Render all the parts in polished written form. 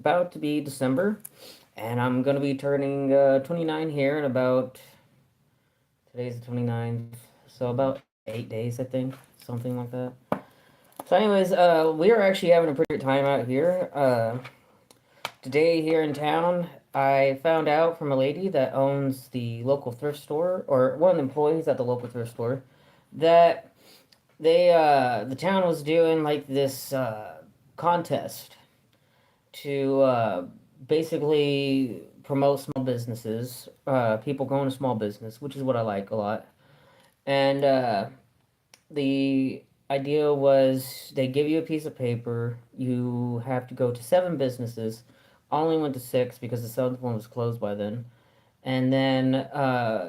about to be December, and I'm gonna be turning 29 here in about today's the 29th, so about 8 days, I think, something like that. So, anyways, we are actually having a pretty good time out here. Today here in town, I found out from a lady that owns the local thrift store, or one of the employees at the local thrift store, that the town was doing like this contest to basically promote small businesses, people going to small business, which is what I like a lot. And the idea was they give you a piece of paper. You have to go to seven businesses. I only went to six because the seventh one was closed by then. And then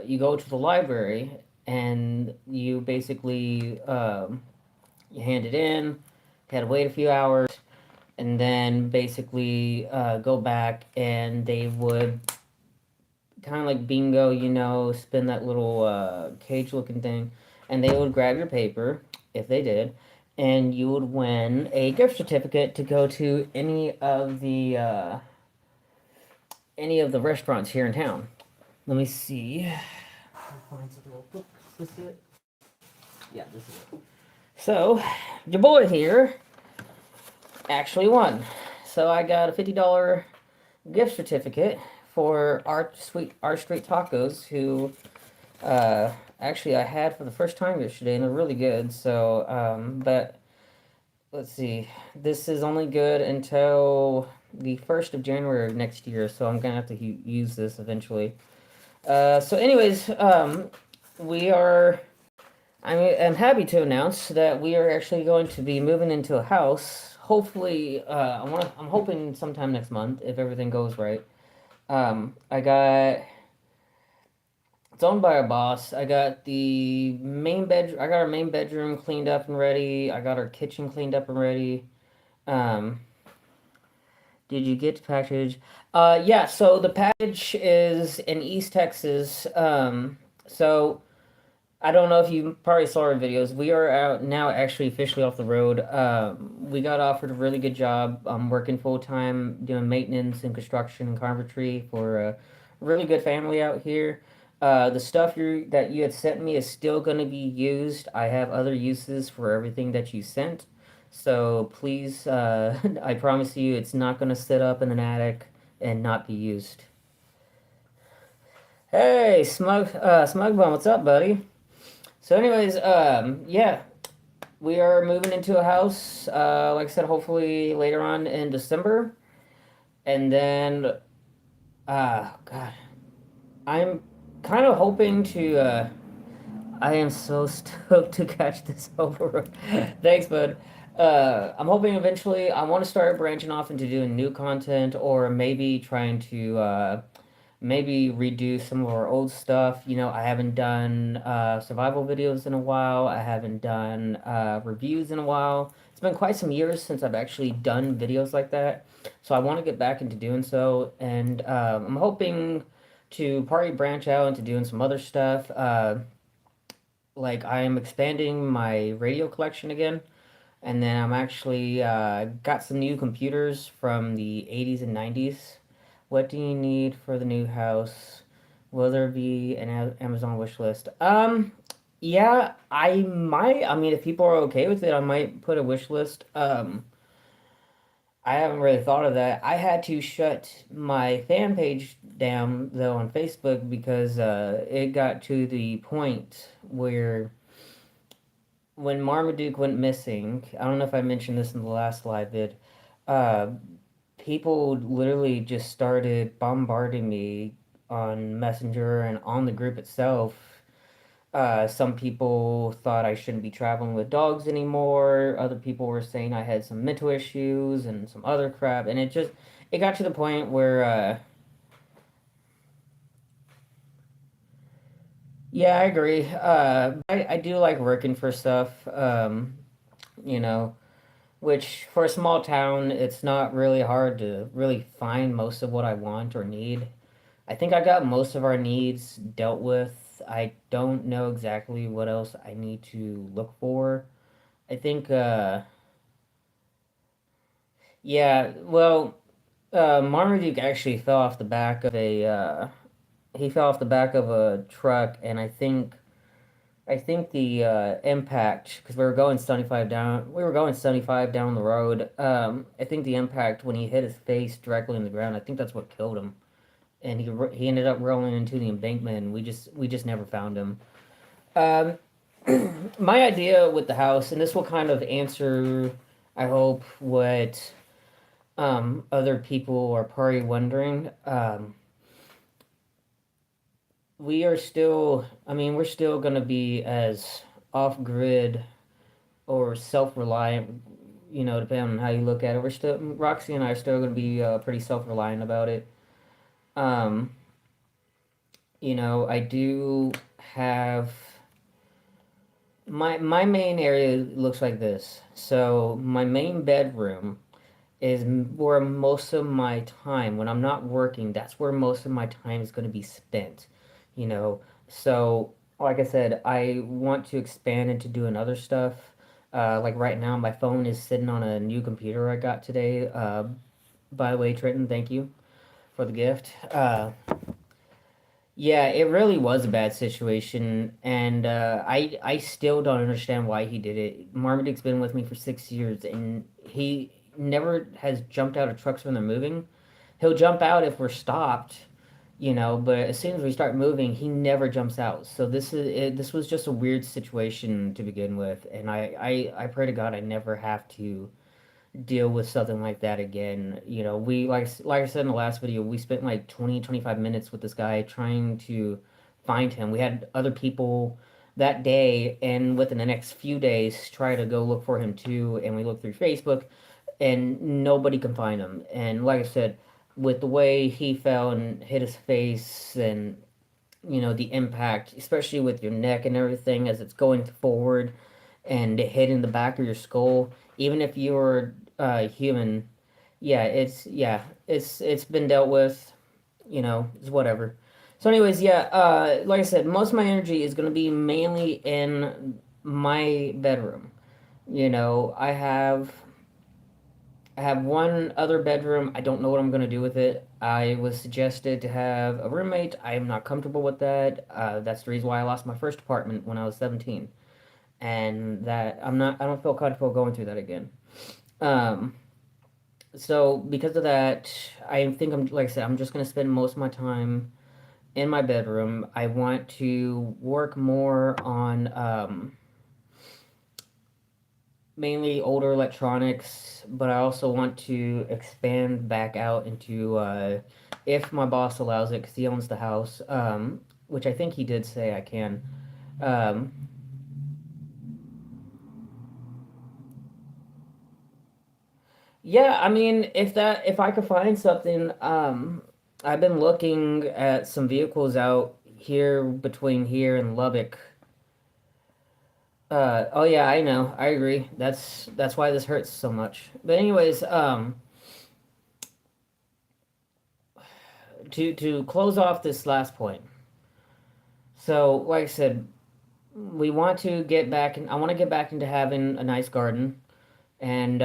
you go to the library and you basically you hand it in. You had to wait a few hours and then basically go back and they would kind of like bingo, spin that little cage looking thing, and they would grab your paper if they did, and you would win a gift certificate to go to any of the restaurants here in town. Let me see. Find something real quick. Is this it? Yeah, this is it. So, your boy here actually won. So I got a $50 gift certificate for Art Street Tacos, who actually I had for the first time yesterday, and they're really good. So, but let's see, this is only good until the 1st of January of next year. So I'm gonna have to use this eventually. So, anyways, we are. I'm happy to announce that we are actually going to be moving into a house. Hopefully, I'm hoping sometime next month if everything goes right. I got It's owned by our boss. I got the main bed. I got our main bedroom cleaned up and ready. I got our kitchen cleaned up and ready. Um, did you get the package? Yeah. So the package is in East Texas. So I don't know if you probably saw our videos. We are out now, actually officially off the road. We got offered a really good job. I'm working full time doing maintenance and construction and carpentry for a really good family out here. The stuff that you had sent me is still going to be used. I have other uses for everything that you sent. So please, I promise you, it's not going to sit up in an attic and not be used. Hey, Smug Bum, what's up, buddy? So, anyways, yeah, we are moving into a house. Like I said, hopefully later on in December, and then, God, I'm kind of hoping to. I am so stoked to catch this over. Thanks, bud. I'm hoping eventually I want to start branching off into doing new content, or maybe trying to maybe redo some of our old stuff. I haven't done survival videos in a while. I haven't done reviews in a while. It's been quite some years since I've actually done videos like that. So I want to get back into doing so. And I'm hoping to probably branch out into doing some other stuff. Like I am expanding my radio collection again. And then I'm actually got some new computers from the 80s and 90s. What do you need for the new house? Will there be an Amazon wish list? Yeah, I might. I mean, if people are okay with it, I might put a wish list. I haven't really thought of that. I had to shut my fan page down though on Facebook because it got to the point where when Marmaduke went missing, I don't know if I mentioned this in the last live vid, uh, people literally just started bombarding me on Messenger and on the group itself. Some people thought I shouldn't be traveling with dogs anymore. Other people were saying I had some mental issues and some other crap. And it got to the point where, yeah, I agree. I do like working for stuff, you know, which for a small town, it's not really hard to really find most of what I want or need. I think I got most of our needs dealt with. I don't know exactly what else I need to look for. I think, yeah, well, Marmaduke actually fell off the back of a he fell off the back of a truck, and I think the impact, because we were going 75 down the road. I think the impact when he hit his face directly in the ground, I think that's what killed him, and he ended up rolling into the embankment. And we just never found him. Um, my idea with the house, and this will kind of answer, I hope, what other people are probably wondering. We are still, I mean, we're still going to be as off grid or self reliant, depending on how you look at it. Roxy and I are still going to be pretty self reliant about it. Um, I do have my main area looks like this. So my main bedroom is where most of my time, when I'm not working, that's where most of my time is going to be spent, you know. So, like I said, I want to expand into doing other stuff. Like right now, my phone is sitting on a new computer I got today. By the way, Trenton, thank you for the gift. Yeah, it really was a bad situation, and I still don't understand why he did it. Marmaduke's been with me for 6 years, and he never has jumped out of trucks when they're moving. He'll jump out if we're stopped, but as soon as we start moving, he never jumps out. So this was just a weird situation to begin with, and I pray to God I never have to deal with something like that again. We like I said in the last video, we spent like 20-25 minutes with this guy trying to find him. We had other people that day and within the next few days try to go look for him too, and we looked through Facebook and nobody can find him. And like I said, with the way he fell and hit his face and the impact, especially with your neck and everything as it's going forward and hitting the back of your skull, even if you're human, it's been dealt with, it's whatever. So anyways, yeah, like I said, most of my energy is going to be mainly in my bedroom. I have one other bedroom. I don't know what I'm going to do with it. I was suggested to have a roommate. I am not comfortable with that. That's the reason why I lost my first apartment when I was 17. And that I don't feel comfortable going through that again. Um, so because of that, I think like I said, I'm just going to spend most of my time in my bedroom. I want to work more on mainly older electronics, but I also want to expand back out into, if my boss allows it, because he owns the house, which I think he did say I can. Um, yeah, I mean, if I could find something, I've been looking at some vehicles out here between here and Lubbock. Oh yeah, I know. I agree. That's why this hurts so much. But anyways, to close off this last point. So, like I said, we want to get back and I want to get back into having a nice garden and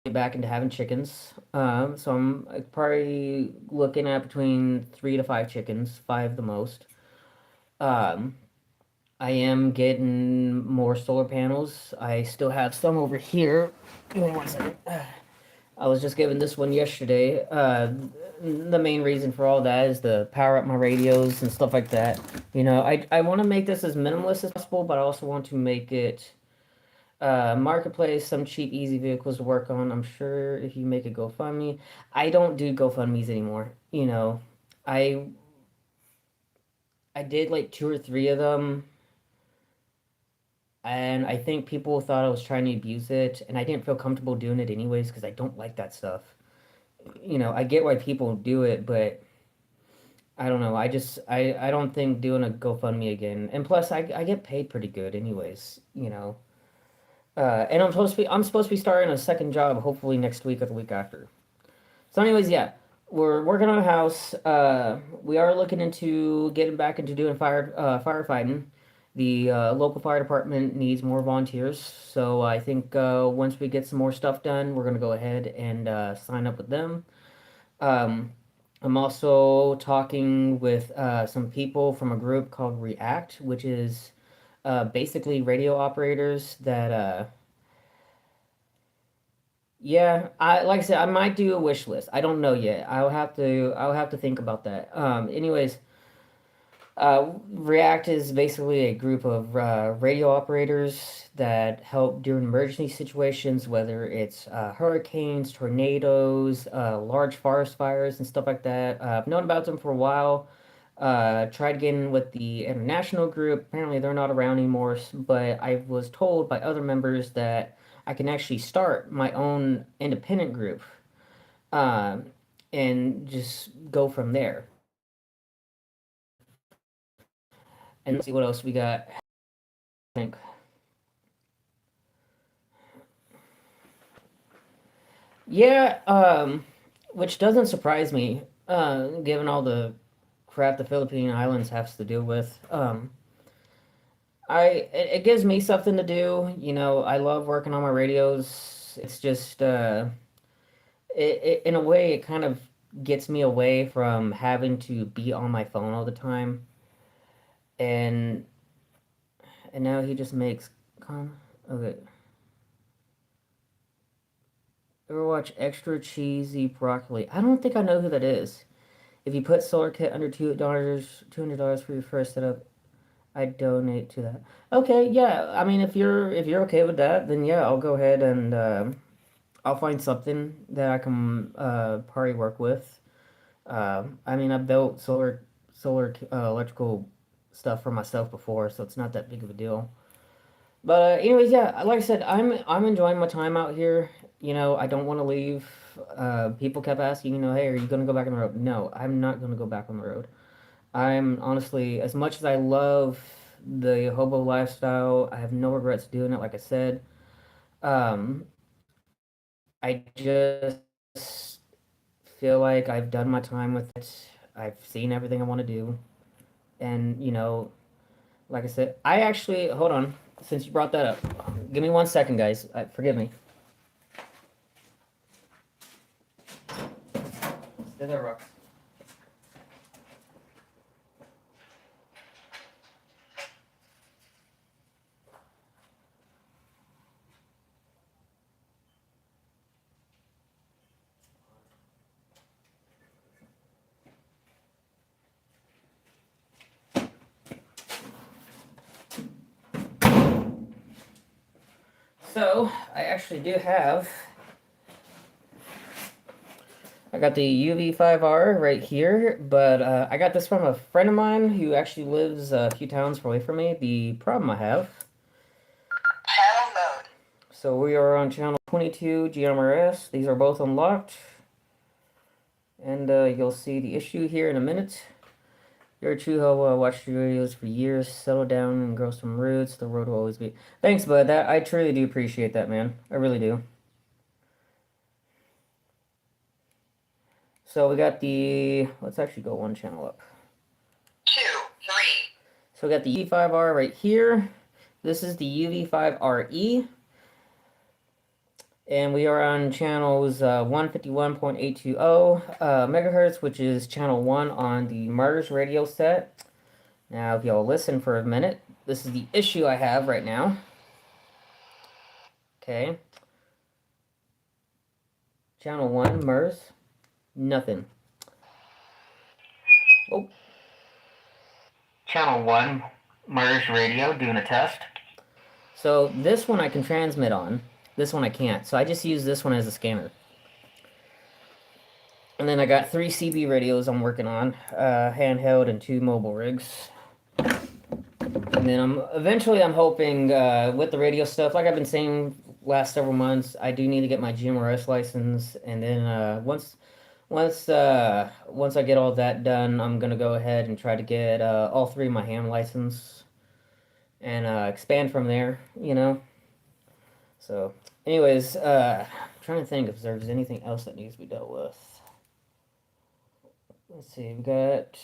get back into having chickens. So I'm probably looking at between 3 to 5 chickens, five the most. Um, I am getting more solar panels. I still have some over here. Give me 1 second. I was just given this one yesterday. The main reason for all that is to power up my radios and stuff like that. I want to make this as minimalist as possible, but I also want to make it marketplace, some cheap, easy vehicles to work on. I'm sure if you make a GoFundMe, I don't do GoFundMe's anymore. I I did like two or three of them, and I think people thought I was trying to abuse it, and I didn't feel comfortable doing it anyways because I don't like that stuff. I get why people do it, but I don't know. I don't think doing a GoFundMe again. And plus, I get paid pretty good anyways. And I'm supposed to be starting a second job hopefully next week or the week after. So anyways, yeah, we're working on a house. We are looking into getting back into doing firefighting. The local fire department needs more volunteers, so I think once we get some more stuff done, we're gonna go ahead and sign up with them. Um, I'm also talking with some people from a group called React, which is basically radio operators that yeah, I like I said, I might do a wish list. I don't know yet. I'll have to think about that. Anyways, React is basically a group of radio operators that help during emergency situations, whether it's hurricanes, tornadoes, large forest fires, and stuff like that. I've known about them for a while. Tried getting with the international group. Apparently, they're not around anymore, but I was told by other members that I can actually start my own independent group um, and just go from there. And let's see what else we got. I think. Yeah, which doesn't surprise me, given all the crap the Philippine Islands has to deal with. It gives me something to do. You know, I love working on my radios. It's just in a way it kind of gets me away from having to be on my phone all the time. And now he just makes okay. Ever watch extra cheesy broccoli? I don't think I know who that is. If you put Solar Kit under $200 for your first setup, I donate to that. Okay, yeah. I mean, if you're okay with that, then yeah, I'll go ahead and I'll find something that I can party work with. I mean, I've built solar electrical stuff for myself before, so it's not that big of a deal. But anyways, yeah, like I said, I'm enjoying my time out here. You know, I don't want to leave. People kept asking, you know, hey, are you gonna go back on the road? No, I'm not gonna go back on the road. I'm honestly, as much as I love the hobo lifestyle, I have no regrets doing it. Like I said, um, I just feel like I've done my time with it. I've seen everything I want to do, and you know, like I said, I actually hold on. Since you brought that up, give me 1 second, guys. Forgive me. Stay there, Rock. So I actually do have. I got the UV5R right here, but I got this from a friend of mine who actually lives a few towns away from me. The problem I have. Channel mode. So we are on channel 22 GMRS. These are both unlocked. And you'll see the issue here in a minute. You're a true hoe. Watched your videos for years. Settle down and grow some roots. The road will always be. Thanks, bud. That I truly do appreciate that, man. I really do. So we got the. Let's actually go one channel up. 2, 3. So we got the UV5R right here. This is the UV5RE. And we are on channels 151.820 megahertz, which is channel 1 on the Mars radio set. Now, if y'all listen for a minute, this is the issue I have right now. Okay. Channel 1, Mars, nothing. Oh. Channel 1, Mars radio, doing a test. So this one I can transmit on. This one I can't. So I just use this one as a scanner. And then I got 3 CB radios I'm working on, handheld and 2 mobile rigs. And then I'm hoping with the radio stuff, like I've been saying last several months, I do need to get my GMRS license, and then once I get all that done, I'm gonna go ahead and try to get all 3 of my ham license and expand from there. You know. So, anyways, I'm trying to think if there's anything else that needs to be dealt with. Let's see, we got.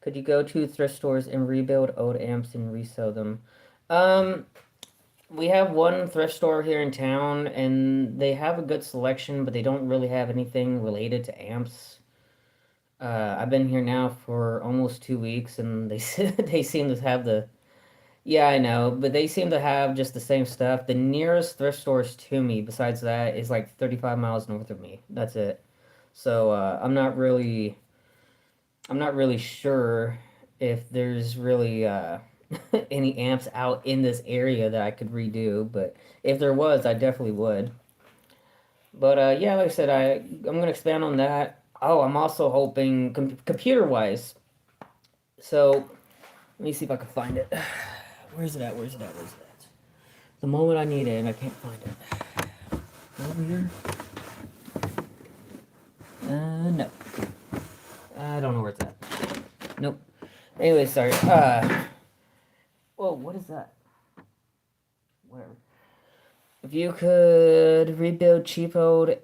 Could you go to thrift stores and rebuild old amps and resell them? Um, We have one thrift store here in town, and they have a good selection, but they don't really have anything related to amps. I've been here now for almost 2 weeks, and they seem to have the yeah, I know, but they seem to have just the same stuff. The nearest thrift stores to me, besides that, is like 35 miles north of me. That's it. So I'm not really sure if there's really any amps out in this area that I could redo. But if there was, I definitely would. But yeah, like I said, I'm gonna expand on that. Oh, I'm also hoping computer wise. So let me see if I can find it. Where's it at? Where's it at? Where's it at? The moment I need it, and I can't find it. Over here? No. I don't know where it's at. Nope. Anyway, sorry. Whoa, what is that? Whatever. If you could rebuild cheap old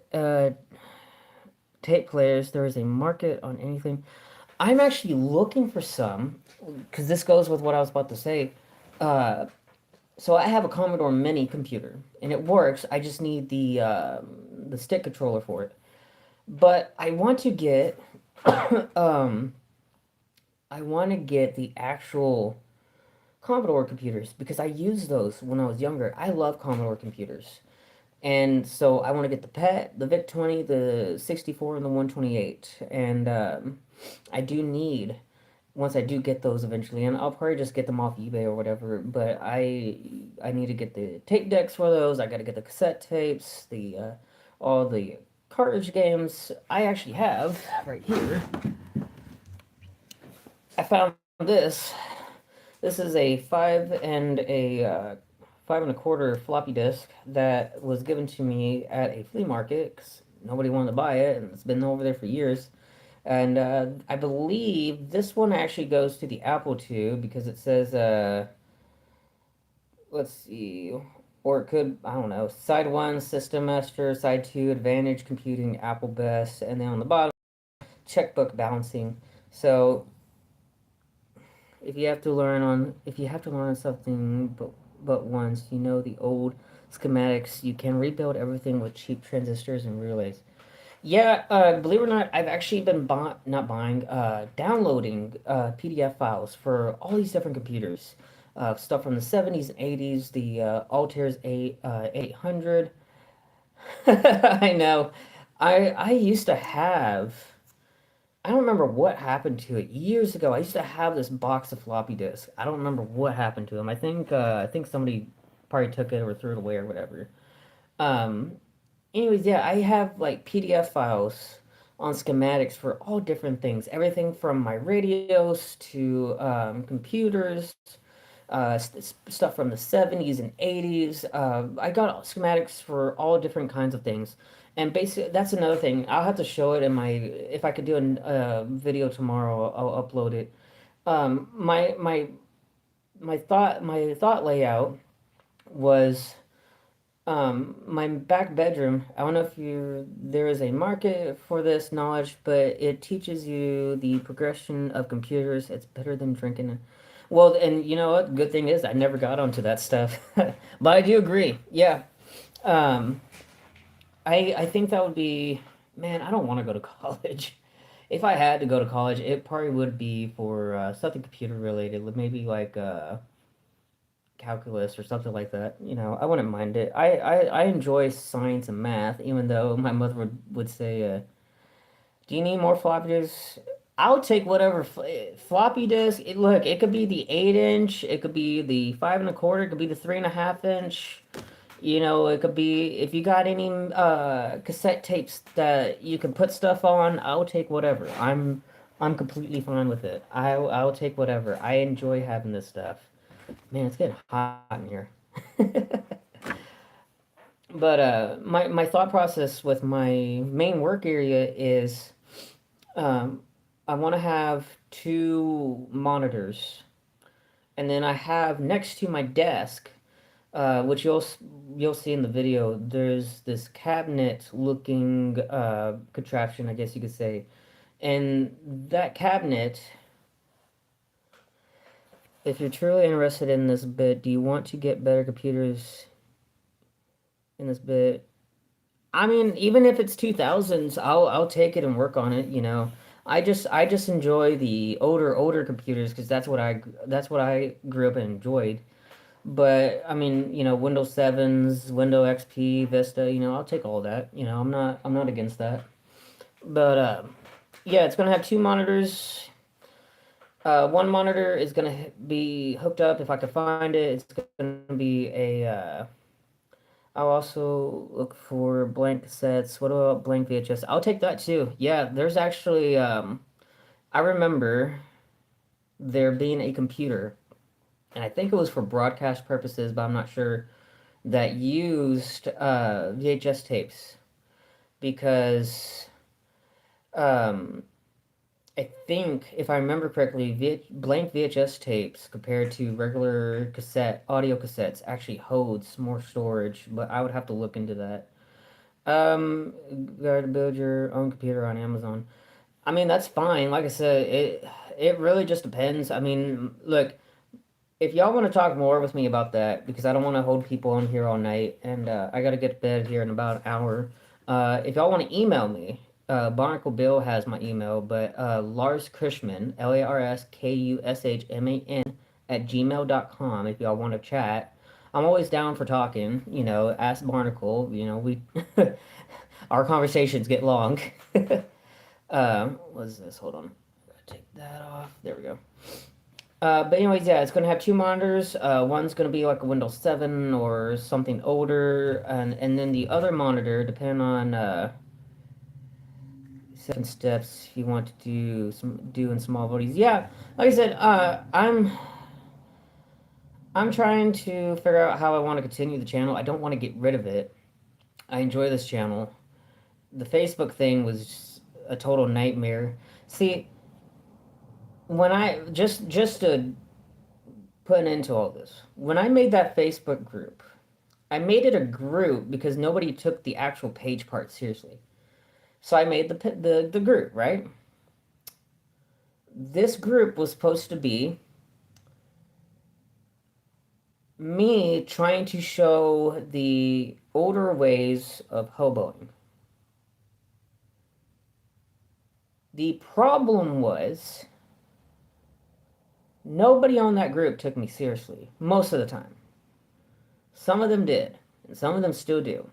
tape players, there is a market on anything. I'm actually looking for some, because this goes with what I was about to say. Uh, so I have a Commodore Mini computer, and it works. I just need the stick controller for it. But um, I want to get the actual Commodore computers because I used those when I was younger. I love Commodore computers. And so I want to get the PET, the VIC-20, the 64, and the 128. And I do need, once I do get those eventually, and I'll probably just get them off eBay or whatever, but I need to get the tape decks for those. I got to get the cassette tapes, the all the cartridge games. I actually have right here. I found this. This is a five and a quarter floppy disk that was given to me at a flea market because nobody wanted to buy it, and it's been over there for years. And I believe this one actually goes to the Apple II because it says, let's see, or it could, I don't know, side one, System Master, side two, Advantage Computing, Apple Best, and then on the bottom, checkbook balancing. So if you have to learn something but once, you know the old schematics, you can rebuild everything with cheap transistors and relays. Yeah, believe it or not, I've actually been not buying, downloading PDF files for all these different computers. Stuff from the 70s and 80s, the Altair's 800. I know. I used to have, I don't remember what happened to it. Years ago, I used to have this box of floppy disks. I don't remember what happened to them. I think somebody probably took it or threw it away or whatever. Um, Anyways, yeah, I have like PDF files on schematics for all different things. Everything from my radios to computers, stuff from the 70s and 80s. I got schematics for all different kinds of things. And basically, that's another thing. I'll have to show it in my, if I could do a video tomorrow, I'll upload it. My thought layout was my back bedroom. I don't know if you there is a market for this knowledge, but it teaches you the progression of computers. It's better than drinking. Well, and you know what? Good thing is I never got onto that stuff, but I do agree. Yeah, um, I think that would be man. I don't want to go to college. If I had to go to college, it probably would be for something computer related, maybe like calculus or something like that. You know, I wouldn't mind it. I enjoy science and math, even though my mother would say, "Do you need more floppy disks?" I'll take whatever floppy disk. Look, it could be the 8 inch, it could be the five and a quarter, it could be the 3.5 inch. You know, it could be if you got any cassette tapes that you can put stuff on. I'll take whatever. I'm completely fine with it. I'll take whatever. I enjoy having this stuff. Man, it's getting hot in here. But my thought process with my main work area is um, I want to have two monitors, and then I have next to my desk, which you'll see in the video. There's this cabinet looking contraption, I guess you could say, and that cabinet If you're truly interested in this bit, do you want to get better computers in this bit? I mean, even if it's 2000s, I'll take it and work on it, you know. I just enjoy the older computers because that's what I grew up and enjoyed. But I mean, you know, Windows 7s, Windows XP, Vista, you know, I'll take all that. You know, I'm not against that. But yeah, it's gonna have two monitors. One monitor is gonna be hooked up if I can find it. It's gonna be a. I'll also look for blank cassettes. What about blank VHS? I'll take that too. Yeah, there's actually. I remember there being a computer, and I think it was for broadcast purposes, but I'm not sure, that used VHS tapes because um, I think, if I remember correctly, blank VHS tapes compared to regular audio cassettes actually holds more storage, but I would have to look into that. Got to build your own computer on Amazon. I mean, that's fine. Like I said, it really just depends. I mean, look, if y'all want to talk more with me about that, because I don't want to hold people on here all night, and I got to get to bed here in about an hour. If y'all want to email me, Barnacle Bill has my email, but Lars Krishman, LarsKushman, at gmail.com if y'all want to chat. I'm always down for talking, you know, ask Barnacle, you know, we our conversations get long. What is this? Hold on. Gotta take that off. There we go. But anyways, yeah, it's gonna have two monitors. One's gonna be like a Windows 7 or something older, and then the other monitor, depending on second steps, if you want to do in small bodies. Yeah, like I said, I'm trying to figure out how I want to continue the channel. I don't want to get rid of it. I enjoy this channel. The Facebook thing was a total nightmare. See, when I just to put an end to all this, when I made that Facebook group, I made it a group because nobody took the actual page part seriously. So I made the group, right? This group was supposed to be me trying to show the older ways of hoboing. The problem was nobody on that group took me seriously most of the time. Some of them did, and some of them still do.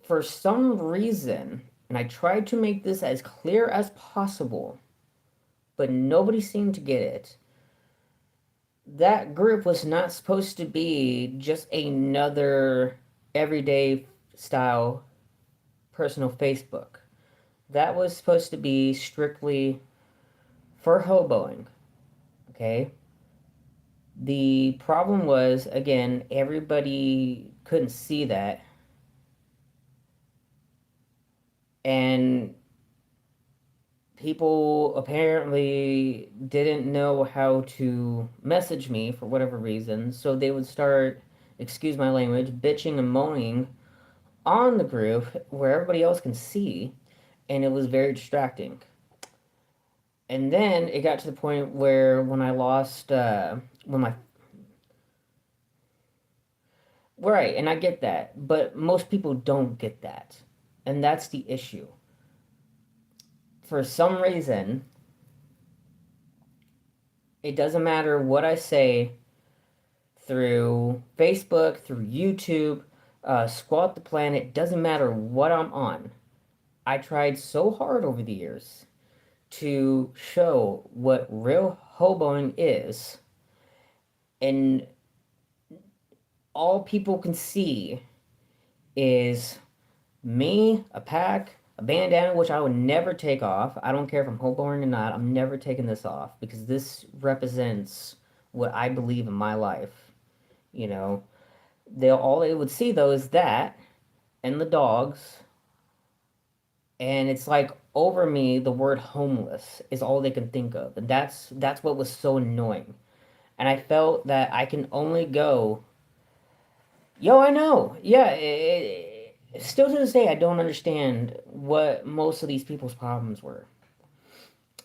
For some reason, and I tried to make this as clear as possible, but nobody seemed to get it. That group was not supposed to be just another everyday style personal Facebook. That was supposed to be strictly for hoboing. Okay? The problem was, again, everybody couldn't see that. And people apparently didn't know how to message me for whatever reason, so they would start, excuse my language, bitching and moaning on the group where everybody else can see, and it was very distracting. And then it got to the point where when I lost, when my, right, and I get that, but most people don't get that, and that's the issue. For some reason, it doesn't matter what I say through Facebook, through YouTube, Squat the Planet, doesn't matter what I'm on. I tried so hard over the years to show what real hoboing is, and all people can see is me, a pack, a bandana, which I would never take off. I don't care if I'm hoboing or not. I'm never taking this off because this represents what I believe in my life. You know, they would see though is that and the dogs, and it's like over me the word homeless is all they can think of, and that's what was so annoying. And I felt that I can only go, yo, I know, yeah. Still to this day, I don't understand what most of these people's problems were.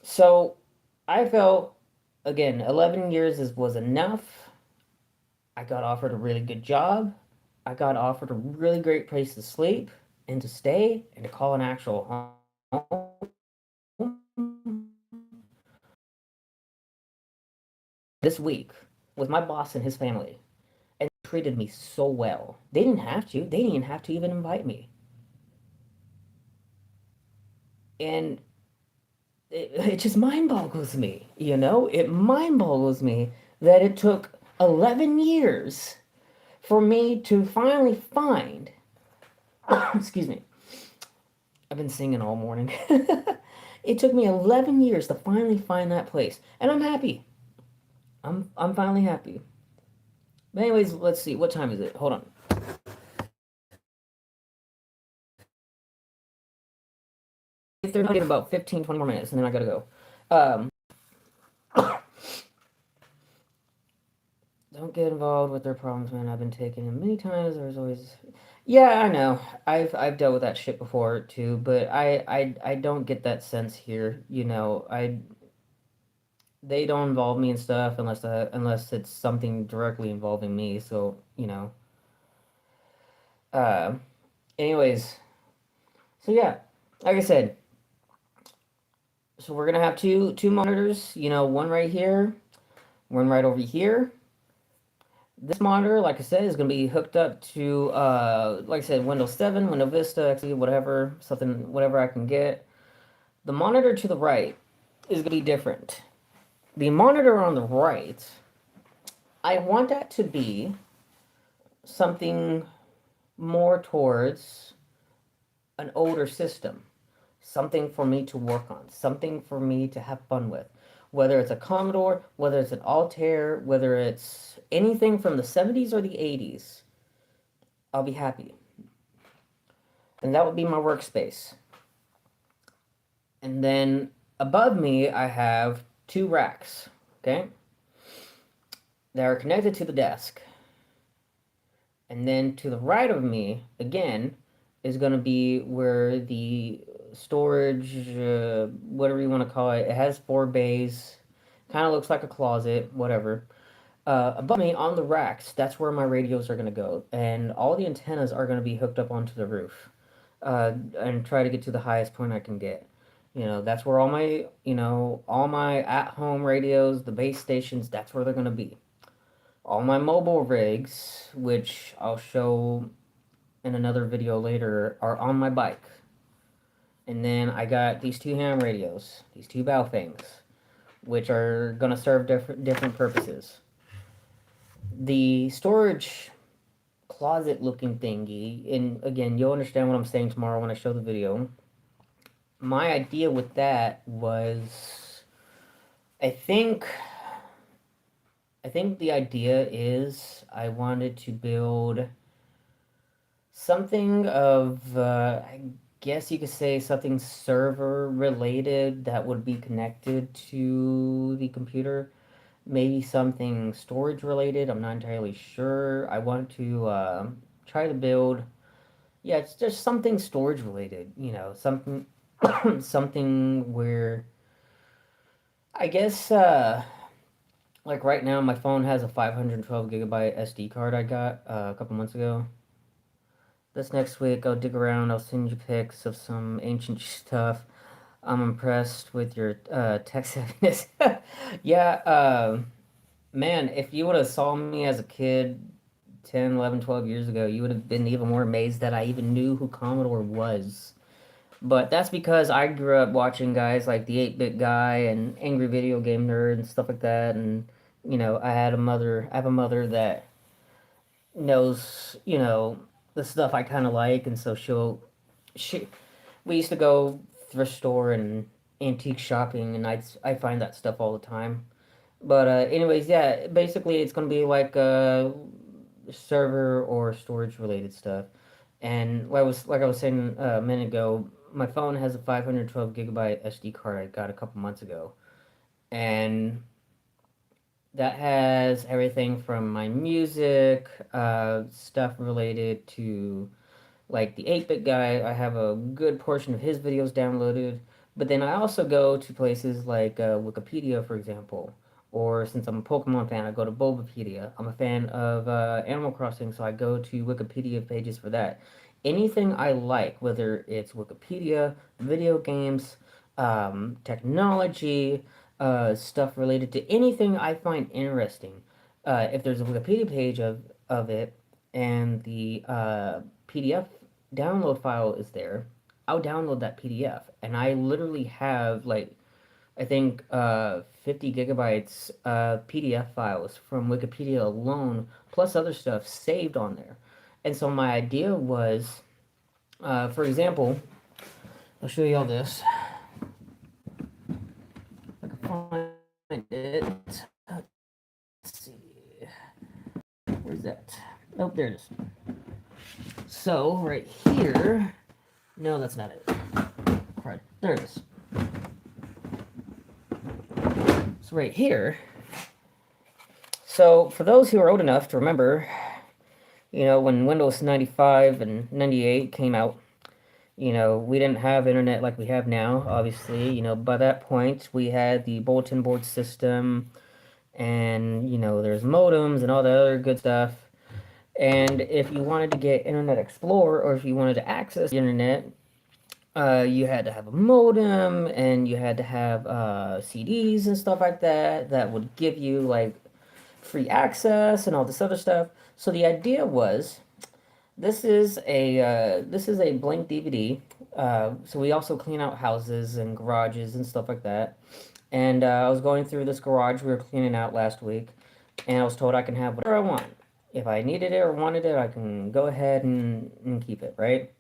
So I felt, again, 11 years was enough. I got offered a really good job. I got offered a really great place to sleep and to stay and to call an actual home this week with my boss and his family. And they treated me so well. They didn't have to. They didn't even have to even invite me. And it just mind boggles me, you know? It mind boggles me that it took 11 years for me to finally find, excuse me, I've been singing all morning. It took me 11 years to finally find that place, and I'm happy. I'm finally happy. But anyways, let's see. What time is it? Hold on. They're not about 15, 20 more minutes, and then I gotta go. Um, don't get involved with their problems, man. I've been taken in many times. There's always, yeah, I know. I've dealt with that shit before too, but I don't get that sense here. You know, they don't involve me in stuff unless it's something directly involving me. So you know. Uh, anyways, so yeah, like I said, so we're gonna have two monitors. You know, one right here, one right over here. This monitor, like I said, is going to be hooked up to, like I said, Windows 7, Windows Vista, XP, whatever, something, whatever I can get. The monitor to the right is going to be different. The monitor on the right, I want that to be something more towards an older system. Something for me to work on. Something for me to have fun with. Whether it's a Commodore, whether it's an Altair, whether it's anything from the 70s or the 80s, I'll be happy. And that would be my workspace. And then above me, I have two racks, okay, that are connected to the desk. And then to the right of me, again, is going to be where the storage, whatever you want to call it, it has four bays, kind of looks like a closet, whatever. Above me on the racks, that's where my radios are going to go. And all the antennas are going to be hooked up onto the roof, and try to get to the highest point I can get. You know, that's where all my at-home radios, the base stations, that's where they're going to be. All my mobile rigs, which I'll show in another video later, are on my bike. And then I got these two ham radios, these two Baofengs, which are going to serve different purposes. The storage closet looking thingy, and again, you'll understand what I'm saying tomorrow when I show the video. My idea with that was, I think I think the idea is I wanted to build something of, I guess you could say something server related that would be connected to the computer. Maybe something storage related. I'm not entirely sure. I want to try to build, yeah, it's just something storage related. You know, something something where I guess like right now my phone has a 512 gigabyte SD card I got a couple months ago. This next week I'll dig around. I'll send you pics of some ancient stuff. I'm impressed with your tech savviness. Yeah, man, if you would have saw me as a kid 10, 11, 12 years ago, you would have been even more amazed that I even knew who Commodore was. But that's because I grew up watching guys like the 8-Bit Guy and Angry Video Game Nerd and stuff like that. And, you know, I have a mother that knows, the stuff I kind of like. And so we used to go thrift store and antique shopping, and I find that stuff all the time. But, anyways, yeah, basically it's going to be like server or storage related stuff. And like I was saying a minute ago, my phone has a 512 gigabyte SD card I got a couple months ago, and that has everything from my music, stuff related to like the 8-Bit Guy. I have a good portion of his videos downloaded, But then I also go to places like Wikipedia, for example. Or since I'm a Pokemon fan, I go to Bulbapedia. I'm a fan of Animal Crossing, so I go to Wikipedia pages for that. Anything I like, whether it's Wikipedia, video games, technology, stuff related to anything I find interesting. If there's a Wikipedia page of it and the PDF download file is there, I'll download that PDF. And I literally have like I think 50 gigabytes of PDF files from Wikipedia alone, plus other stuff saved on there. And so my idea was, for example, I'll show you all this. I can find it. Let's see. Where's that? Oh, there it is. So right here. No, that's not it. Right, there it is. So right here. So for those who are old enough to remember, when Windows 95 and 98 came out, we didn't have internet like we have now, obviously. By that point, we had the bulletin board system, and, there's modems and all the other good stuff. And if you wanted to get Internet Explorer, or if you wanted to access the internet, you had to have a modem, and you had to have CDs and stuff like that that would give you, like, free access and all this other stuff. So the idea was this is a blank DVD. So we also clean out houses and garages and stuff like that. And I was going through this garage we were cleaning out last week, and I was told I can have whatever I want. If I needed it or wanted it, I can go ahead and keep it, right?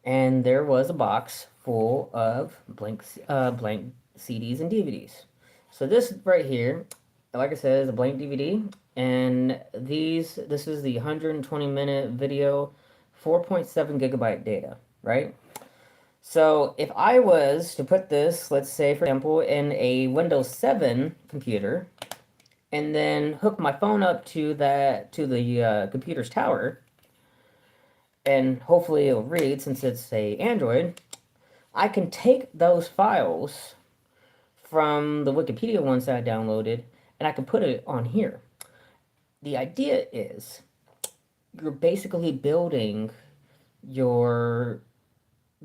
And there was a box full of blank CDs and DVDs. So this right here, like I said, is a blank DVD, and this is the 120-minute video, 4.7 gigabyte data, right? So if I was to put this, let's say for example, in a Windows 7 computer, and then hook my phone up to the computer's tower, and hopefully it'll read since it's a Android, I can take those files from the Wikipedia ones that I downloaded, and I can put it on here. The idea is you're your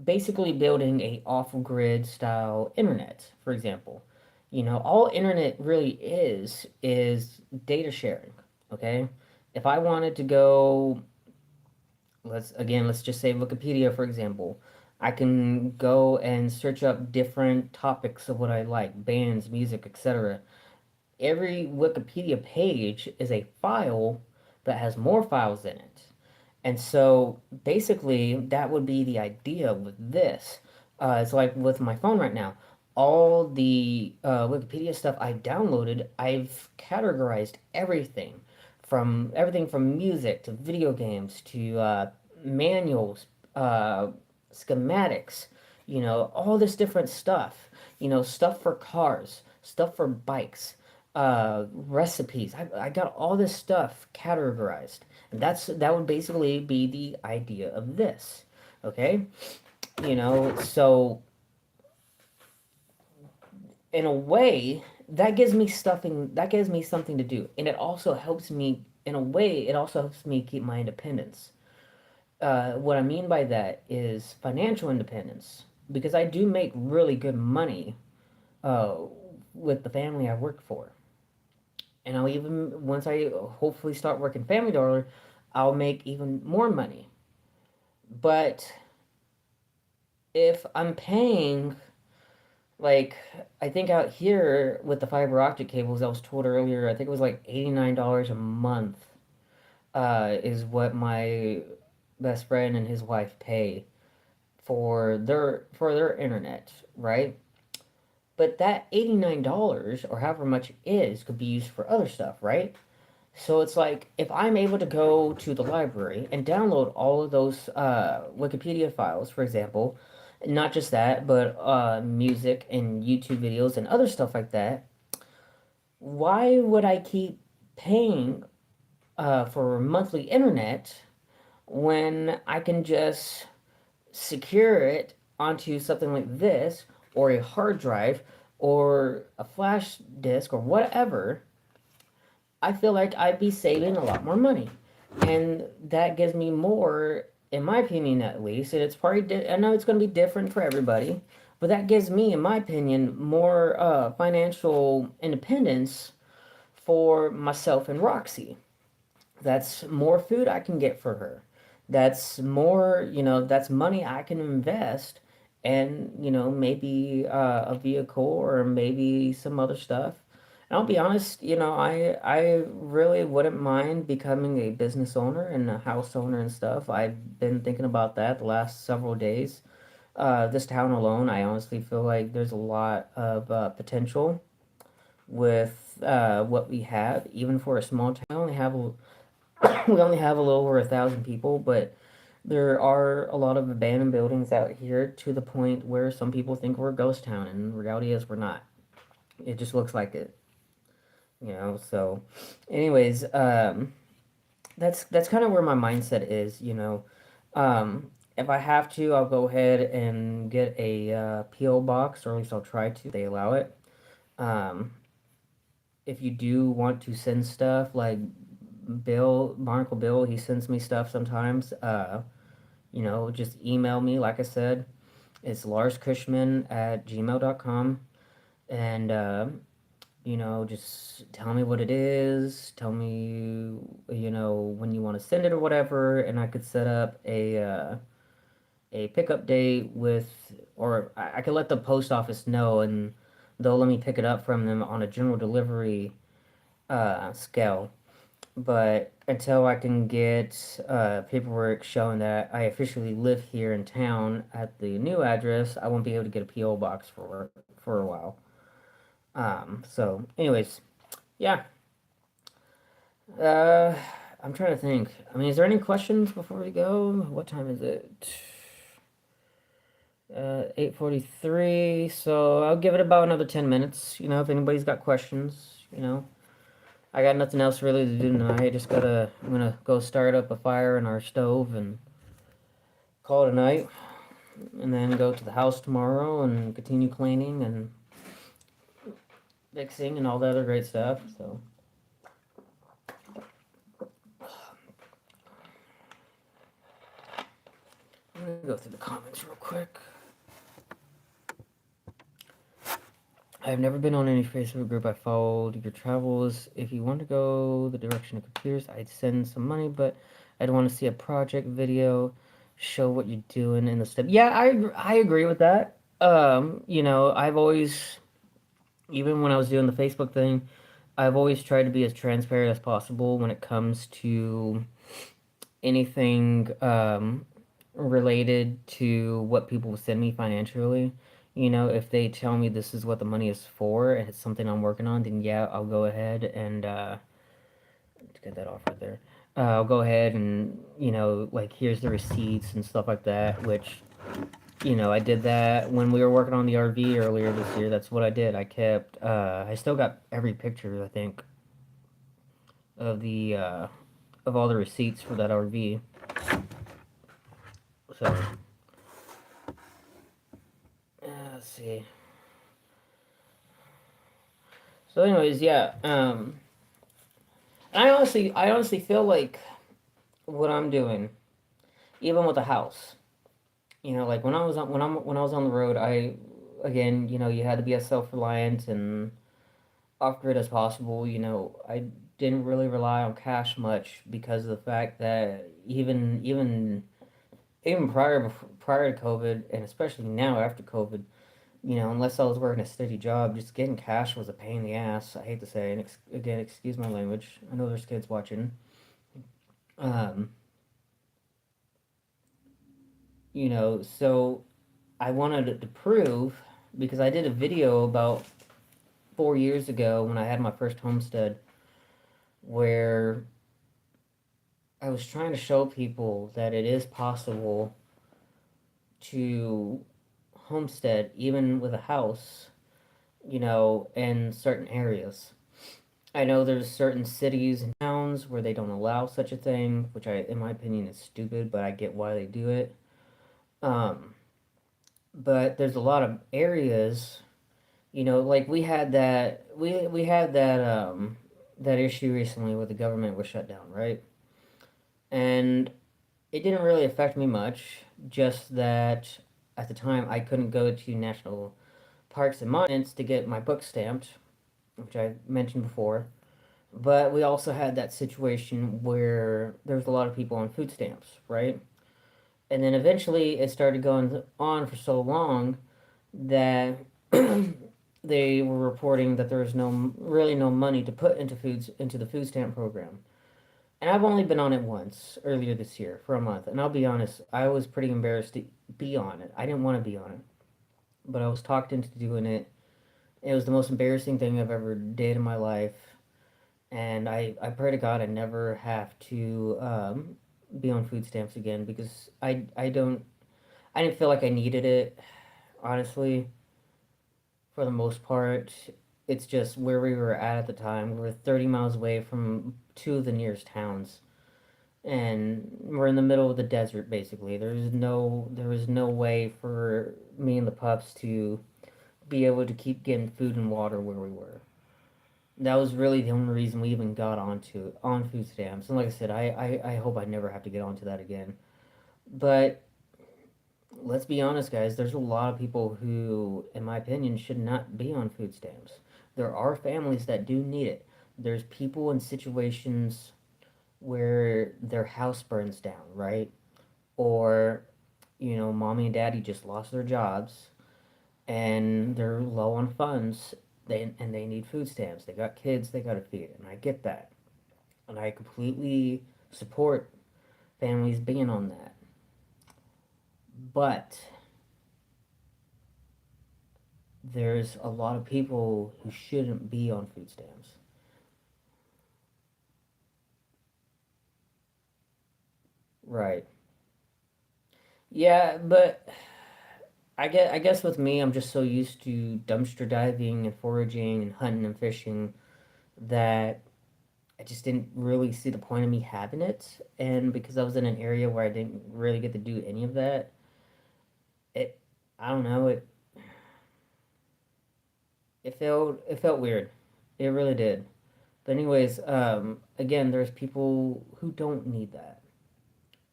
basically building a off-grid style internet, for example. All internet really is data sharing, okay? If I wanted to go, let's just say Wikipedia, for example. I can go and search up different topics of what I like, bands, music, etc. Every Wikipedia page is a file that has more files in it. And so basically, that would be the idea with this. It's like with my phone right now. All the Wikipedia stuff I downloaded, I've categorized everything from music to video games to manuals, schematics, all this different stuff. Stuff for cars, stuff for bikes, recipes. I got all this stuff categorized. And that would basically be the idea of this. Okay? So in a way, that gives me something to do. And it also helps me in a way, it also helps me keep my independence. What I mean by that is financial independence. Because I do make really good money uh, with the family I work for. And I'll even, once I hopefully start working Family Dollar, I'll make even more money. But if I'm paying, like, I think out here with the fiber optic cables, I was told earlier, I think it was like $89 a month, is what my best friend and his wife pay for their internet, right? But that $89 or however much it is could be used for other stuff, right? So it's like if I'm able to go to the library and download all of those Wikipedia files, for example, not just that, but music and YouTube videos and other stuff like that, why would I keep paying for monthly internet when I can just secure it onto something like this, or a hard drive or a flash disk or whatever, I feel like I'd be saving a lot more money. And that gives me more, in my opinion at least, and it's probably, I know it's going to be different for everybody, but that gives me, in my opinion, more financial independence for myself and Roxy. That's more food I can get for her. That's more, that's money I can invest and, maybe a vehicle or maybe some other stuff. And I'll be honest, I really wouldn't mind becoming a business owner and a house owner and stuff. I've been thinking about that the last several days. This town alone, I honestly feel like there's a lot of potential with what we have, even for a small town. We only have a little over 1,000 people, but there are a lot of abandoned buildings out here to the point where some people think we're a ghost town, and the reality is we're not. It just looks like it, So, anyways, that's kind of where my mindset is. If I have to, I'll go ahead and get a PO box, or at least I'll try to. They allow it. Um, if you do want to send stuff like Barnacle Bill, he sends me stuff sometimes. Just email me, like I said. It's larscushman@gmail.com. And, just tell me what it is. Tell me, when you want to send it or whatever. And I could set up a pickup date with, or I could let the post office know and they'll let me pick it up from them on a general delivery scale. But until I can get paperwork showing that I officially live here in town at the new address, I won't be able to get a PO box for a while. So, anyways, yeah. Uh, I'm trying to think. I mean, is there any questions before we go? What time is it? 8:43. So I'll give it about another 10 minutes. If anybody's got questions. I got nothing else really to do tonight. I'm gonna go start up a fire in our stove and call it a night. And then go to the house tomorrow and continue cleaning and mixing and all the other great stuff. So I'm gonna go through the comments real quick. I've never been on any Facebook group. I followed your travels. If you want to go the direction of computers, I'd send some money, but I'd want to see a project video, show what you're doing in the step. Yeah, I agree with that. I've always, even when I was doing the Facebook thing, I've always tried to be as transparent as possible when it comes to anything related to what people send me financially. If they tell me this is what the money is for and it's something I'm working on, then yeah, I'll go ahead and get that off right there. I'll go ahead and, like, here's the receipts and stuff like that, which, I did that when we were working on the RV earlier this year. That's what I did. I still got every picture, I think, of of all the receipts for that RV. So, let's see. So, anyways, yeah. I honestly feel like what I'm doing, even with the house, like when I was on the road, again, you had to be as self-reliant and off grid as possible. I didn't really rely on cash much because of the fact that even prior to COVID, and especially now after COVID, unless I was working a steady job, just getting cash was a pain in the ass. I hate to say, and again, excuse my language. I know there's kids watching. Um, so I wanted to prove, because I did a video about 4 years ago when I had my first homestead, where I was trying to show people that it is possible to homestead even with a house, in certain areas. I know there's certain cities and towns where they don't allow such a thing, which in my opinion, is stupid, but I get why they do it. Um, but there's a lot of areas, like we had that issue recently where the government was shut down, right? And it didn't really affect me much, just that at the time I couldn't go to national parks and monuments to get my book stamped, which I mentioned before. But we also had that situation where there was a lot of people on food stamps, right? And then eventually it started going on for so long that they were reporting that there was really no money to put into the food stamp program. And I've only been on it once earlier this year for a month. And I'll be honest, I was pretty embarrassed to be on it. I didn't want to be on it, but I was talked into doing it. It was the most embarrassing thing I've ever did in my life. And I pray to God I never have to be on food stamps again because I didn't feel like I needed it, honestly, for the most part. It's just where we were at the time. We were 30 miles away from two of the nearest towns, and we're in the middle of the desert basically. There was no way for me and the pups to be able to keep getting food and water where we were. That was really the only reason we even got on food stamps. And like I said, I hope I never have to get onto that again. But let's be honest, guys, there's a lot of people who, in my opinion, should not be on food stamps. There are families that do need it. There's people in situations where their house burns down, right? Or, mommy and daddy just lost their jobs and they're low on funds. They need food stamps. They got kids they got to feed, and I get that. And I completely support families being on that. But there's a lot of people who shouldn't be on food stamps. Right. Yeah, but I guess with me, I'm just so used to dumpster diving and foraging and hunting and fishing that I just didn't really see the point of me having it. And because I was in an area where I didn't really get to do any of that, it I don't know, it felt weird. It really did. But anyways, again, there's people who don't need that.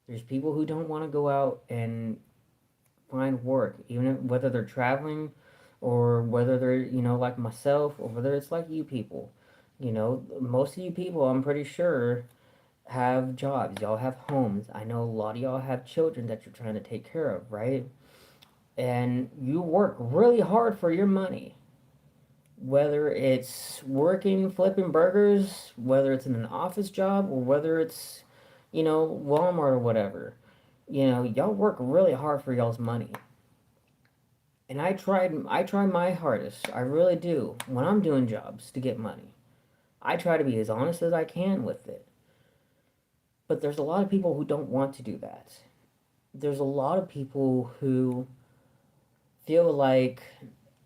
There's people who don't want to go out and find work, even whether they're traveling or whether they're, like myself, or whether it's like you people. Most of you people, I'm pretty sure, have jobs. Y'all have homes. I know a lot of y'all have children that you're trying to take care of, right? And you work really hard for your money. Whether it's working flipping burgers, whether it's in an office job, or whether it's, Walmart or whatever. Y'all work really hard for y'all's money. And I try my hardest. I really do. When I'm doing jobs to get money, I try to be as honest as I can with it. But there's a lot of people who don't want to do that. There's a lot of people who feel like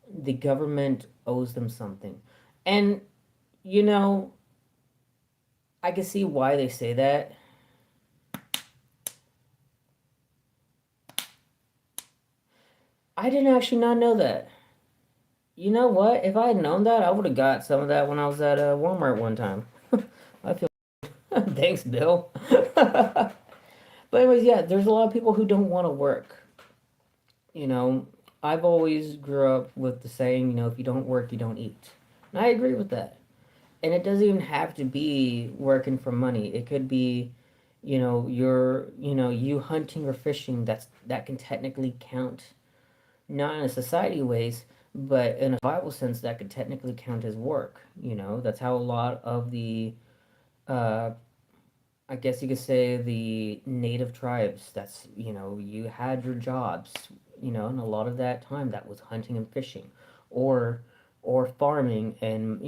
the government owes them something. And, you know, I can see why they say that. I didn't actually not know that. You know what? If I had known that, I would have got some of that when I was at Walmart one time. I feel thanks, Bill. But anyways, yeah, there's a lot of people who don't want to work. You know, I've always grew up with the saying, if you don't work, you don't eat. And I agree with that. And it doesn't even have to be working for money. It could be, you hunting or fishing. That can technically count, not in a society ways, but in a Bible sense, that could technically count as work. That's how a lot of the uh, I guess you could say the native tribes. You had your jobs, and a lot of that time that was hunting and fishing, or farming and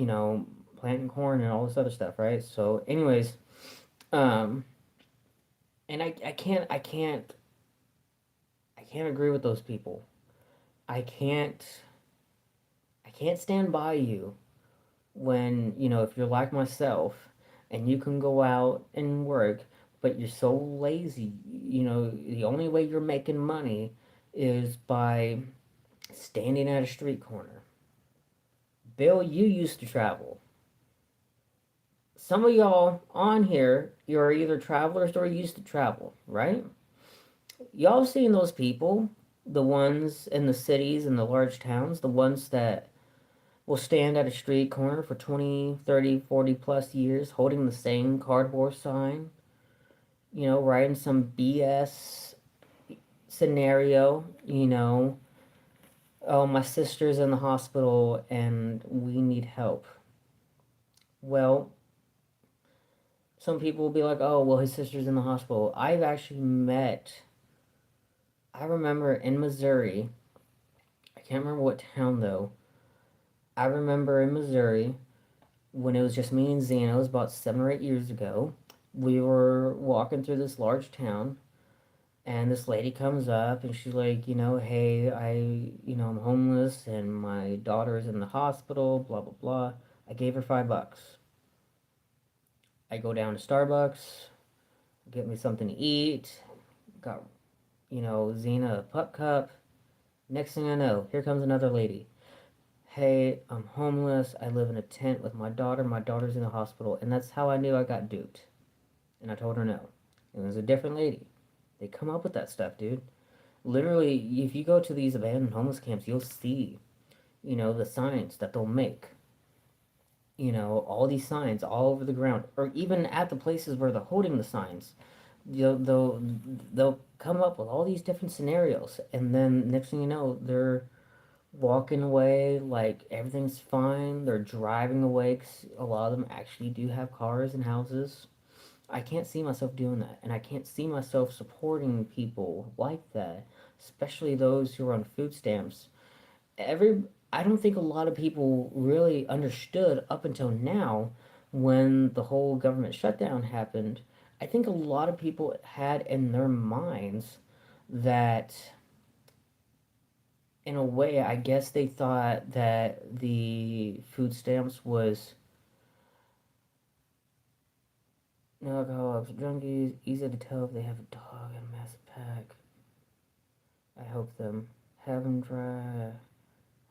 planting corn and all this other stuff, right? So, anyways, um, and I can't agree with those people. I can't I can't stand by you when, if you're like myself and you can go out and work, but you're so lazy, the only way you're making money is by standing at a street corner. Bill, you used to travel. Some of y'all on here, you're either travelers or used to travel, right? Y'all seen those people, the ones in the cities and the large towns, the ones that will stand at a street corner for 20, 30, 40 plus years holding the same cardboard sign, writing some BS scenario, oh, my sister's in the hospital and we need help. Well, some people will be like, oh, well, his sister's in the hospital. I remember in Missouri, I can't remember what town though. I remember in Missouri when it was just me and Zena, it was about 7 or 8 years ago. We were walking through this large town, and this lady comes up and she's like, hey, I'm homeless and my daughter's in the hospital, blah, blah, blah. I gave her $5. I go down to Starbucks, get me something to eat, got, Zena a pup cup. Next thing I know, here comes another lady. Hey, I'm homeless. I live in a tent with my daughter. My daughter's in the hospital. And that's how I knew I got duped. And I told her no. And it was a different lady. They come up with that stuff, dude. Literally, if you go to these abandoned homeless camps, you'll see, the signs that they'll make. All these signs all over the ground. Or even at the places where they're holding the signs. They'll come up with all these different scenarios. And then next thing you know, they're walking away like everything's fine. They're driving away 'cause a lot of them actually do have cars and houses. I can't see myself doing that, and I can't see myself supporting people like that, especially those who are on food stamps. Every I don't think a lot of people really understood up until now when the whole government shutdown happened. I think a lot of people had in their minds that in a way, I guess they thought that the food stamps was no alcoholics, junkies, easy to tell if they have a dog and a massive pack. I hope them. Have them drive.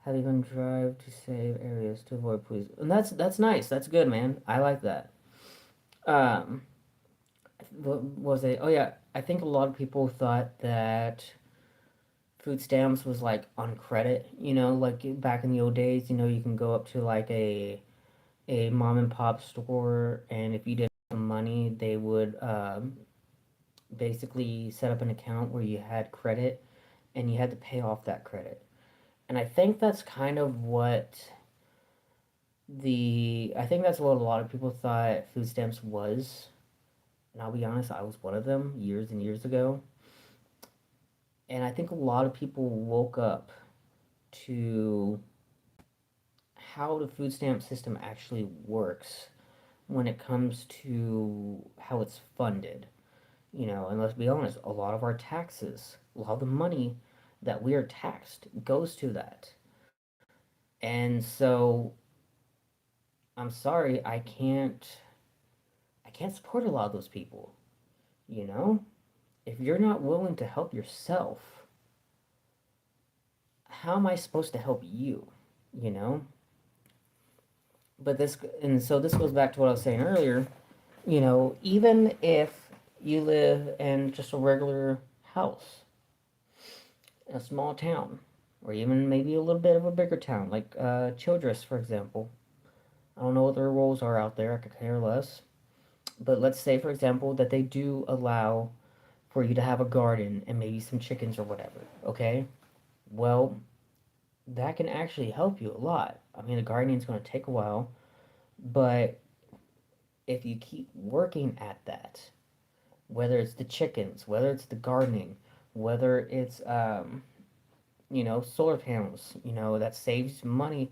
Have even drive to save areas to avoid police. And that's nice. That's good, man. I like that. Um, what was it? Oh yeah, I think a lot of people thought that food stamps was like on credit. Like back in the old days. You can go up to like a mom and pop store, and if you didn't have money, they would basically set up an account where you had credit, and you had to pay off that credit. And I think that's what a lot of people thought food stamps was. And I'll be honest, I was one of them years and years ago. And I think a lot of people woke up to how the food stamp system actually works when it comes to how it's funded. And let's be honest, a lot of our taxes, a lot of the money that we are taxed goes to that. And so I'm sorry, I can't support a lot of those people, you know? If you're not willing to help yourself, how am I supposed to help you, you know? But this goes back to what I was saying earlier, even if you live in just a regular house, in a small town, or even maybe a little bit of a bigger town, like Childress, for example. I don't know what their rules are out there, I could care less. But let's say, for example, that they do allow for you to have a garden and maybe some chickens or whatever, okay? Well, that can actually help you a lot. I mean, the gardening is going to take a while, but if you keep working at that, whether it's the chickens, whether it's the gardening, whether it's solar panels, that saves money.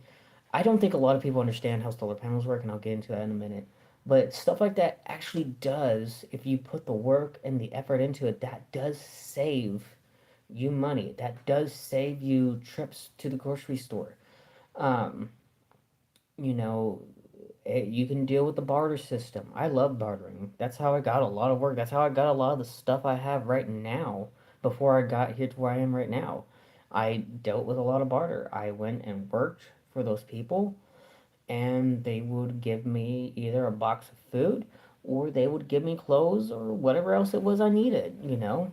I don't think a lot of people understand how solar panels work, and I'll get into that in a minute. But stuff like that actually does, if you put the work and the effort into it, that does save you money. That does save you trips to the grocery store. Um, you know, you can deal with the barter system. I love bartering. That's how I got a lot of work. That's how I got a lot of the stuff I have right now before I got here to where I am right now. I dealt with a lot of barter. I went and worked for those people, and they would give me either a box of food or they would give me clothes or whatever else it was I needed, you know.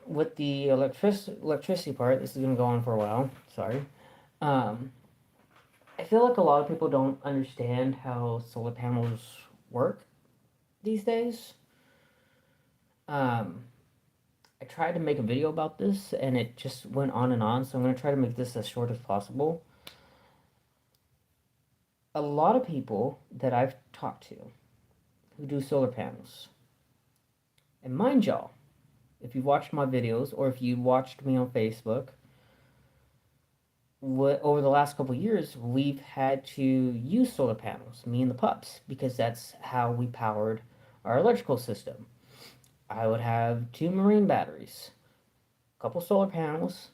With the electricity part, this is going to go on for a while. Sorry. Um, I feel like a lot of people don't understand how solar panels work these days. Um, I tried to make a video about this and it just went on and on, so I'm going to try to make this as short as possible. A lot of people that I've talked to who do solar panels, and mind y'all, if you watched my videos or if you watched me on Facebook, over the last couple years, we've had to use solar panels, me and the pups, because that's how we powered our electrical system. I would have two marine batteries, a couple solar panels.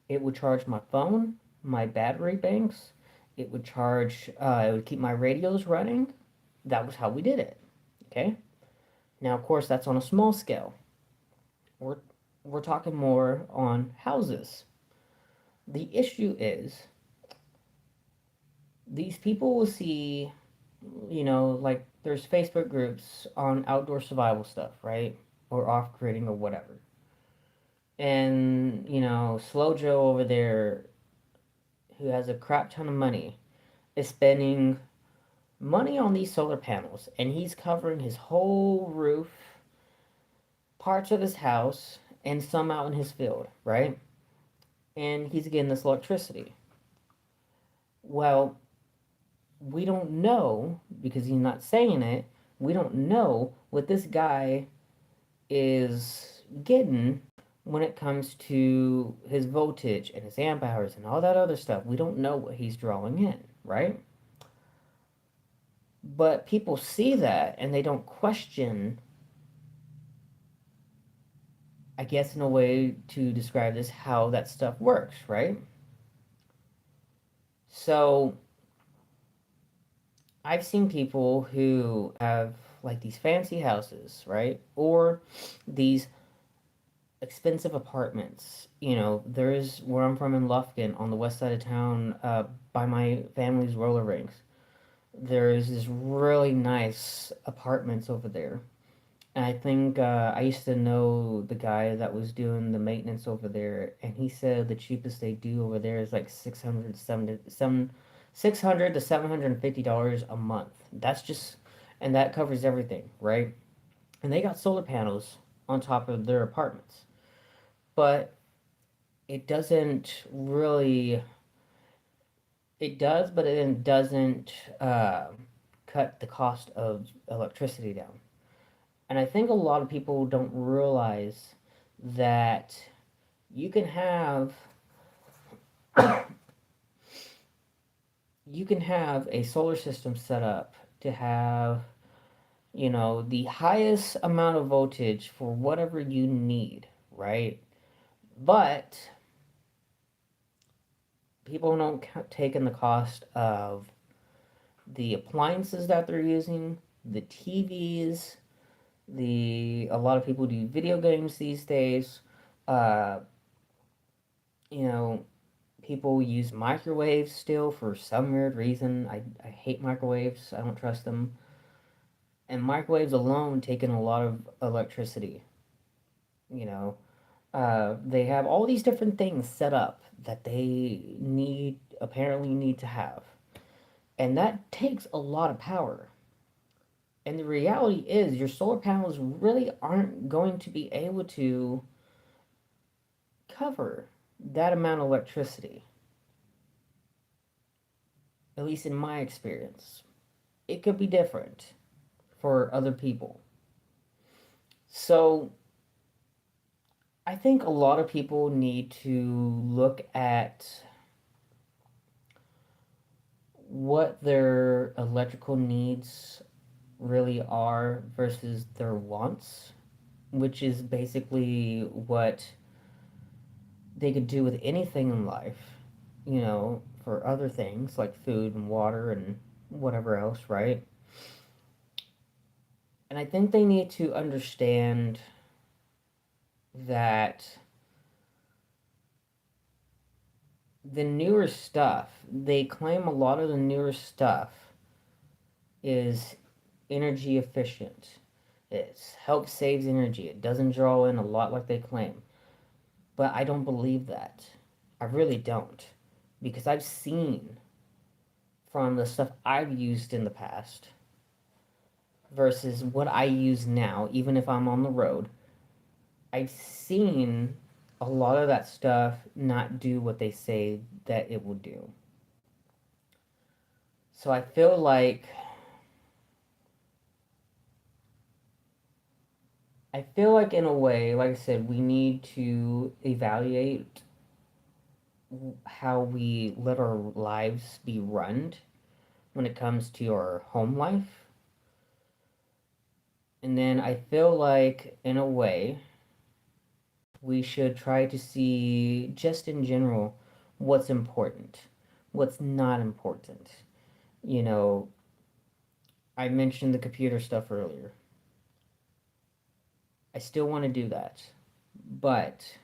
It would charge my phone, my battery banks. It would charge. It would keep my radios running. That was how we did it. Okay. Now, of course, that's on a small scale. We're we're talking more on houses. The issue is these people will see, like there's Facebook groups on outdoor survival stuff, right? Or off gridding or whatever. And, Slow Joe over there, who has a crap ton of money, is spending money on these solar panels. And he's covering his whole roof, parts of his house, and some out in his field, right? And he's getting this electricity. Well, we don't know, because he's not saying it, we don't know what this guy is getting when it comes to his voltage and his amp hours and all that other stuff. We don't know what he's drawing in, right? But people see that and they don't question, I guess, in a way to describe this, how that stuff works, right? So I've seen people who have like these fancy houses, right? Or these expensive apartments. There's where I'm from in Lufkin on the west side of town, by my family's roller rinks. There's this really nice apartments over there. And I think I used to know the guy that was doing the maintenance over there, and he said the cheapest they do over there is like 600 to $750 a month. That's just, and that covers everything, right? And they got solar panels on top of their apartments. But it doesn't really, it does, but it doesn't cut the cost of electricity down. And I think a lot of people don't realize that you can have you can have a solar system set up to have, the highest amount of voltage for whatever you need, right? But people don't take in the cost of the appliances that they're using, the TVs, a lot of people do video games these days. Uh, you know, People use microwaves still for some weird reason. I hate microwaves. I don't trust them. And microwaves alone take in a lot of electricity. You know, they have all these different things set up that they apparently need to have. And that takes a lot of power. And the reality is, your solar panels really aren't going to be able to cover that amount of electricity, at least in my experience. It could be different for other people. So, I think a lot of people need to look at what their electrical needs really are versus their wants, which is basically what they could do with anything in life, for other things like food and water and whatever else, right? And I think they need to understand that the newer stuff, they claim a lot of the newer stuff is energy efficient. It helps saves energy. It doesn't draw in a lot like they claim. But I don't believe that. I really don't. Because I've seen from the stuff I've used in the past versus what I use now, even if I'm on the road, I've seen a lot of that stuff not do what they say that it will do. So I feel like in a way, like I said, we need to evaluate how we let our lives be run when it comes to our home life. And then I feel like in a way we should try to see just in general what's important, what's not important. You know, I mentioned the computer stuff earlier. I still want to do that. But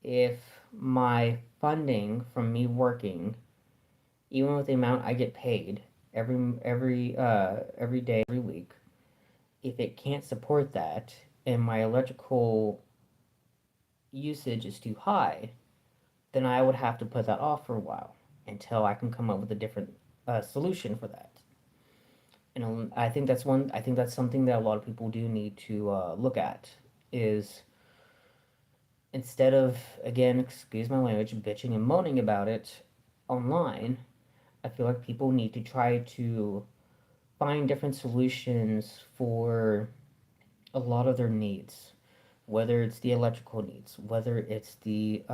if my funding from me working, even with the amount I get paid every day, every week, if it can't support that and my electrical usage is too high, then I would have to put that off for a while until I can come up with a different solution for that. And I think that's one. I think that's something that a lot of people do need to look at. Is instead of, again, excuse my language, bitching and moaning about it online, I feel like people need to try to find different solutions for a lot of their needs, whether it's the electrical needs, whether it's the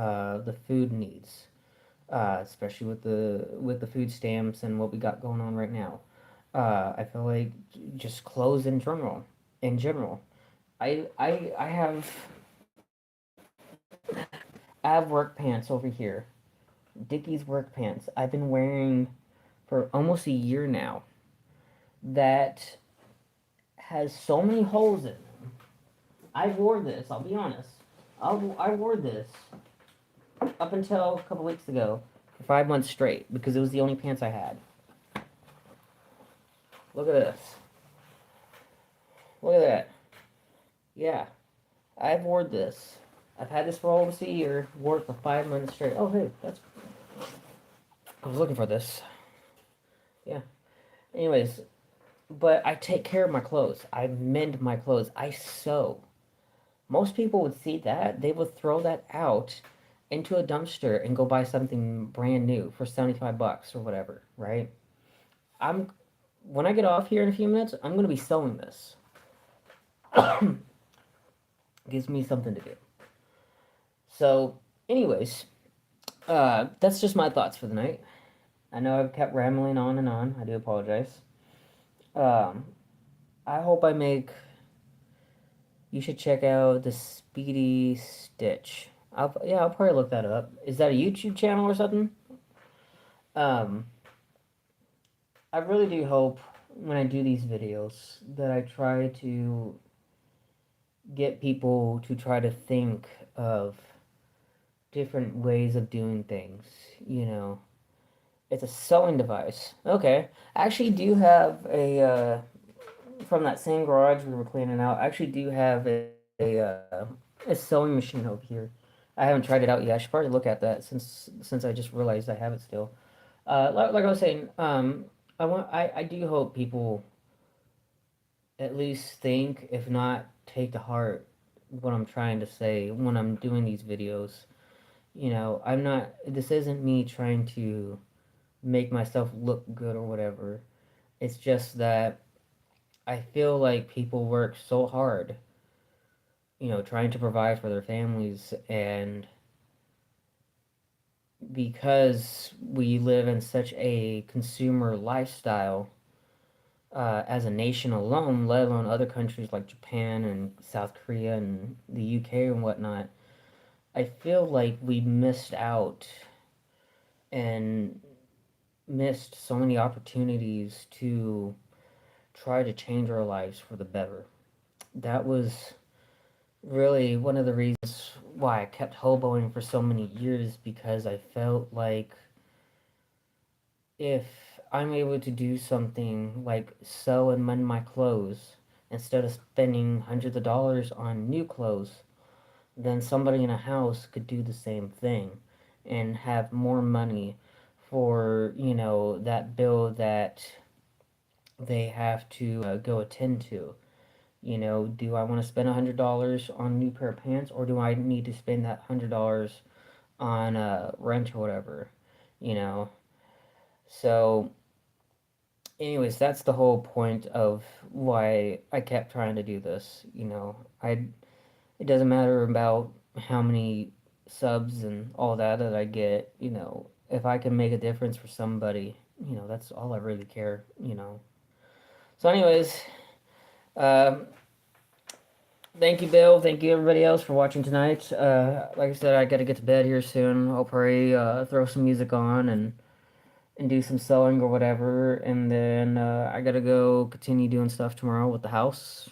food needs, especially with the food stamps and what we got going on right now. I feel like just clothes in general. In general, I I have work pants over here, Dickies work pants. I've been wearing for almost a year now. That has so many holes in them. I wore this. I'll be honest. I wore this up until a couple weeks ago for 5 months straight because it was the only pants I had. Look at this. Look at that. Yeah, I've worn this. I've had this for almost a year. Wore it for 5 months straight. Oh, hey, that's. I was looking for this. Yeah. Anyways, but I take care of my clothes. I mend my clothes. I sew. Most people would see that. They would throw that out into a dumpster and go buy something brand new for 75 bucks or whatever, right? I'm when I get off here in a few minutes, I'm going to be sewing this. Gives me something to do. So, anyways, that's just my thoughts for the night. I know I've kept rambling on and on. I do apologize. Um, I hope I make. You should check out the Speedy Stitch. I'll probably look that up. Is that a YouTube channel or something? Um, I really do hope when I do these videos that I try to get people to try to think of different ways of doing things. You know, it's a sewing device. Okay, I actually do have from that same garage we were cleaning out. I actually do have a sewing machine over here. I haven't tried it out yet. I should probably look at that since I just realized I have it still. Like I was saying, I do hope people at least think, if not take to heart, what I'm trying to say when I'm doing these videos. You know, I'm not. This isn't me trying to make myself look good or whatever. It's just that I feel like people work so hard, trying to provide for their families, and because we live in such a consumer lifestyle as a nation alone, let alone other countries like Japan and South Korea and the UK and whatnot, I feel like we missed out and missed so many opportunities to try to change our lives for the better. That was really one of the reasons why I kept hoboing for so many years, because I felt like if I'm able to do something like sew and mend my clothes instead of spending hundreds of dollars on new clothes, then somebody in a house could do the same thing and have more money for, that bill that they have to go attend to. Do I want to spend $100 on a new pair of pants, or do I need to spend that $100 on rent or whatever? You know. So, anyways, that's the whole point of why I kept trying to do this. I it doesn't matter about how many subs and all that I get. If I can make a difference for somebody, that's all I really care. So, anyways, um, thank you, Bill. Thank you, everybody else, for watching tonight. Like I said, I got to get to bed here soon. I'll probably throw some music on and do some sewing or whatever. And then I got to go continue doing stuff tomorrow with the house.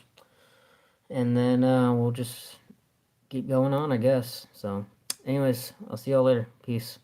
And then we'll just keep going on, I guess. So, anyways, I'll see y'all later. Peace.